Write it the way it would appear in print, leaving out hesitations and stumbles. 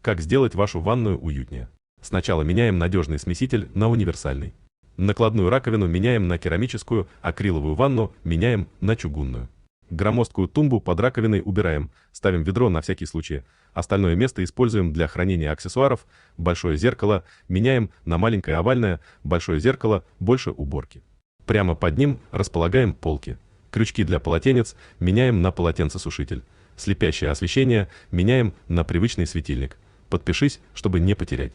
Как сделать вашу ванную уютнее? Сначала меняем надежный смеситель на универсальный. Накладную раковину меняем на керамическую, акриловую ванну меняем на чугунную. Громоздкую тумбу под раковиной убираем, ставим ведро на всякий случай. Остальное место используем для хранения аксессуаров. Большое зеркало меняем на маленькое овальное, большое зеркало больше уборки. Прямо под ним располагаем полки. Крючки для полотенец меняем на полотенцесушитель. Слепящее освещение меняем на привычный светильник. Подпишись, чтобы не потерять.